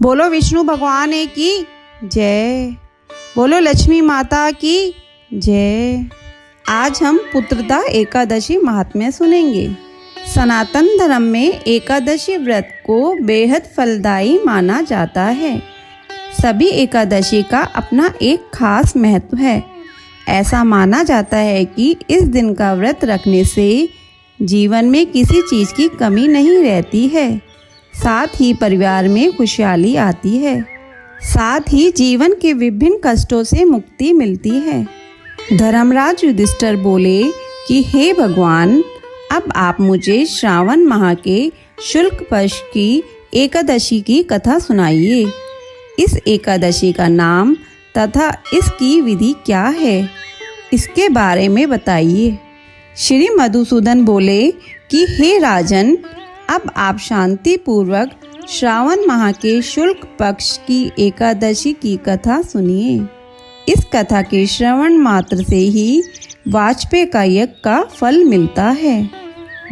बोलो विष्णु भगवान की जय। बोलो लक्ष्मी माता की जय। आज हम पुत्रदा एकादशी महात्म्य सुनेंगे। सनातन धर्म में एकादशी व्रत को बेहद फलदायी माना जाता है। सभी एकादशी का अपना एक खास महत्व है। ऐसा माना जाता है कि इस दिन का व्रत रखने से जीवन में किसी चीज़ की कमी नहीं रहती है, साथ ही परिवार में खुशहाली आती है, साथ ही जीवन के विभिन्न कष्टों से मुक्ति मिलती है। धर्मराज युधिष्ठिर बोले कि हे भगवान, अब आप मुझे श्रावण माह के शुक्ल पक्ष की एकादशी की कथा सुनाइए। इस एकादशी का नाम तथा इसकी विधि क्या है, इसके बारे में बताइए। श्री मधुसूदन बोले कि हे राजन, अब आप शांति पूर्वक श्रावण माह के शुक्ल पक्ष की एकादशी की कथा सुनिए। इस कथा के श्रवण मात्र से ही वाजपेय का यज्ञ का फल मिलता है।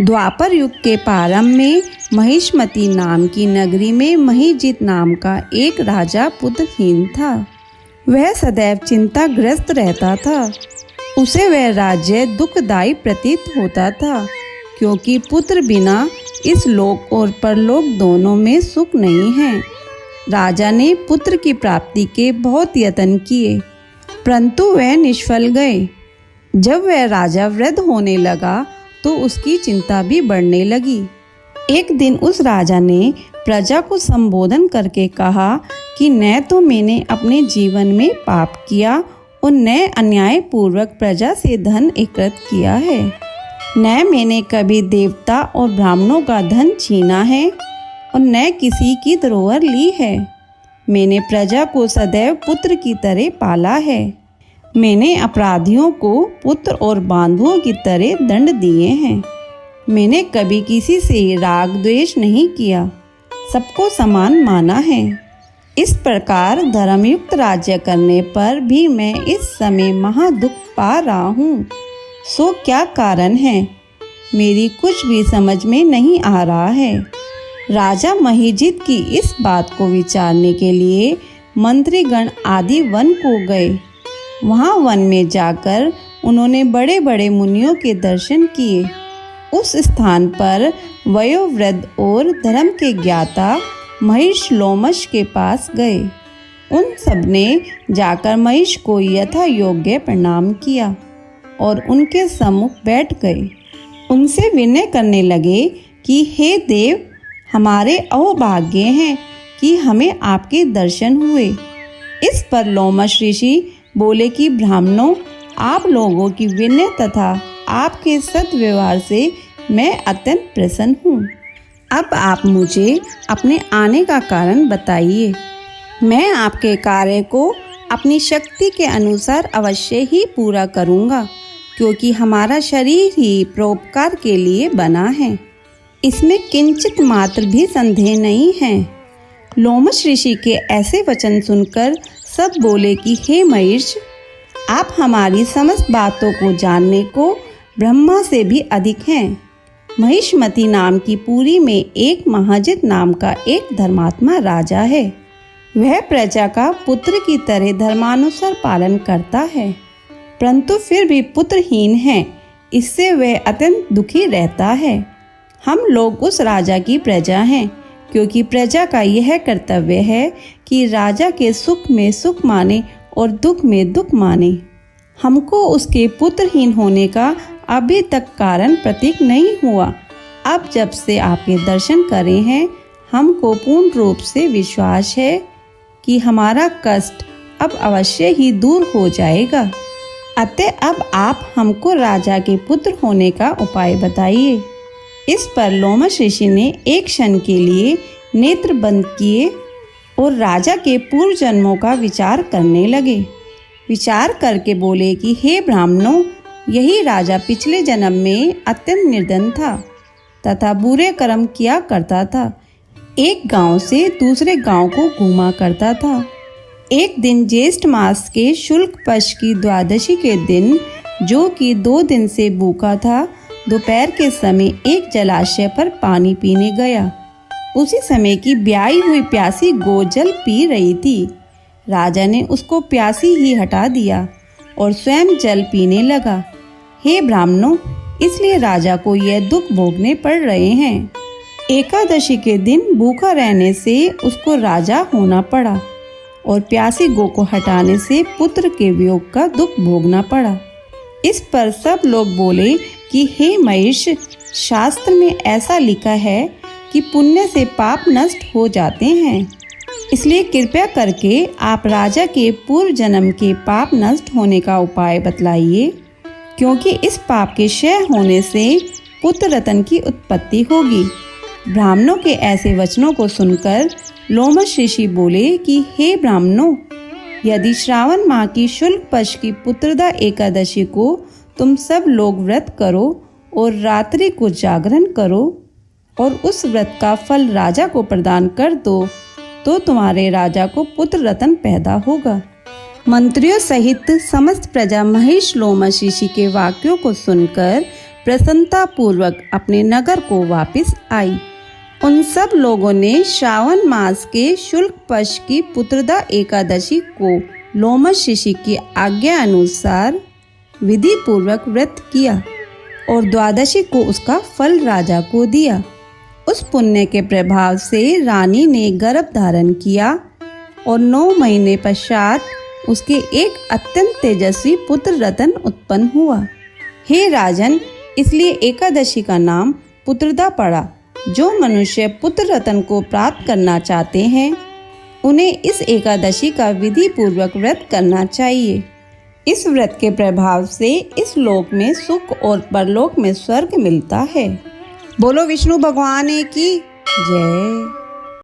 द्वापर युग के प्रारंभ में महिष्मती नाम की नगरी में महिजित नाम का एक राजा पुत्रहीन था। वह सदैव चिंताग्रस्त रहता था। उसे वह राज्य दुखदायी प्रतीत होता था, क्योंकि पुत्र बिना इस लोक और परलोक दोनों में सुख नहीं है। राजा ने पुत्र की प्राप्ति के बहुत यत्न किए, परंतु वह निष्फल गए। जब वह राजा वृद्ध होने लगा तो उसकी चिंता भी बढ़ने लगी। एक दिन उस राजा ने प्रजा को संबोधन करके कहा कि न तो मैंने अपने जीवन में पाप किया और न अन्यायपूर्वक प्रजा से धन एकत्र किया है, न मैंने कभी देवता और ब्राह्मणों का धन छीना है और न किसी की धरोहर ली है। मैंने प्रजा को सदैव पुत्र की तरह पाला है। मैंने अपराधियों को पुत्र और बांधुओं की तरह दंड दिए हैं। मैंने कभी किसी से राग द्वेष नहीं किया, सबको समान माना है। इस प्रकार धर्मयुक्त राज्य करने पर भी मैं इस समय महादुख पा रहा हूँ। सो क्या कारण है, मेरी कुछ भी समझ में नहीं आ रहा है। राजा महिजित की इस बात को विचारने के लिए मंत्रीगण आदि वन को गए। वहाँ वन में जाकर उन्होंने बड़े बड़े मुनियों के दर्शन किए। उस स्थान पर वयोवृद्ध और धर्म के ज्ञाता महिष लोमश के पास गए। उन सब ने जाकर महिष को यथा योग्य प्रणाम किया और उनके सम्मुख बैठ गए। उनसे विनय करने लगे कि हे देव, हमारे अहोभाग्य हैं कि हमें आपके दर्शन हुए। इस पर लोमश ऋषि बोले कि ब्राह्मणों, आप लोगों की विनय तथा आपके सद्व्यवहार से मैं अत्यंत प्रसन्न हूँ। अब आप मुझे अपने आने का कारण बताइए। मैं आपके कार्य को अपनी शक्ति के अनुसार अवश्य ही पूरा करूँगा, क्योंकि हमारा शरीर ही परोपकार के लिए बना है, इसमें किंचित मात्र भी संदेह नहीं है। लोमश ऋषि के ऐसे वचन सुनकर सब बोले कि हे महिष, आप हमारी समस्त बातों को जानने को ब्रह्मा से भी अधिक हैं। महिष्मती नाम की पुरी में एक महाजित नाम का एक धर्मात्मा राजा है। वह प्रजा का पुत्र की तरह धर्मानुसार पालन करता है, परंतु फिर भी पुत्रहीन है। इससे वह अत्यंत दुखी रहता है। हम लोग उस राजा की प्रजा हैं, क्योंकि प्रजा का यह कर्तव्य है कि राजा के सुख में सुख माने और दुख में दुख माने। हमको उसके पुत्रहीन होने का अभी तक कारण प्रतीत नहीं हुआ। अब जब से आपके दर्शन करे हैं, हमको पूर्ण रूप से विश्वास है कि हमारा कष्ट अब अवश्य ही दूर हो जाएगा। अतः अब आप हमको राजा के पुत्र होने का उपाय बताइए। इस पर लोमश ऋषि ने एक क्षण के लिए नेत्र बंद किए और राजा के पूर्व जन्मों का विचार करने लगे। विचार करके बोले कि हे ब्राह्मणों, यही राजा पिछले जन्म में अत्यंत निर्धन था तथा बुरे कर्म किया करता था। एक गांव से दूसरे गांव को घूमा करता था। एक दिन ज्येष्ठ मास के शुक्ल पक्ष की द्वादशी के दिन, जो कि 2 दिन से भूखा था, दोपहर के समय एक जलाशय पर पानी पीने गया। उसी समय की ब्याई हुई प्यासी गौ जल पी रही थी। राजा ने उसको प्यासी ही हटा दिया और स्वयं जल पीने लगा। हे ब्राह्मणों, इसलिए राजा को यह दुख भोगने पड़ रहे हैं। एकादशी के दिन भूखा रहने से उसको राजा होना पड़ा और प्यासी गौ को हटाने से पुत्र के वियोग का दुख भोगना पड़ा। इस पर सब लोग बोले कि हे महिष, शास्त्र में ऐसा लिखा है कि पुण्य से पाप नष्ट हो जाते हैं, इसलिए कृपया करके आप राजा के पूर्व जन्म के पाप नष्ट होने का उपाय बतलाइए, क्योंकि इस पाप के क्षय होने से पुत्र रत्न की उत्पत्ति होगी। ब्राह्मणों के ऐसे वचनों को सुनकर लोमश ऋषि बोले कि हे ब्राह्मणों, यदि श्रावण माह की शुक्ल पक्ष की पुत्रदा एकादशी को तुम सब लोग व्रत करो और रात्रि को जागरण करो और उस व्रत का फल राजा को प्रदान कर दो, तो तुम्हारे राजा को पुत्र रत्न पैदा होगा। मंत्रियों सहित समस्त प्रजा महिष लोमश ऋषि के वाक्यों को सुनकर प्रसन्नता पूर्वक अपने नगर को वापस आई। उन सब लोगों ने श्रावण मास के शुक्ल पक्ष की पुत्रदा एकादशी को लोमश ऋषि की आज्ञा अनुसार विधि पूर्वक व्रत किया और द्वादशी को उसका फल राजा को दिया। उस पुण्य के प्रभाव से रानी ने गर्भ धारण किया और 9 महीने पश्चात उसके एक अत्यंत तेजस्वी पुत्र रत्न उत्पन्न हुआ। हे राजन, इसलिए एकादशी का नाम पुत्रदा पड़ा। जो मनुष्य पुत्र रत्न को प्राप्त करना चाहते हैं, उन्हें इस एकादशी का विधि पूर्वक व्रत करना चाहिए। इस व्रत के प्रभाव से इस लोक में सुख और परलोक में स्वर्ग मिलता है। बोलो विष्णु भगवान की जय।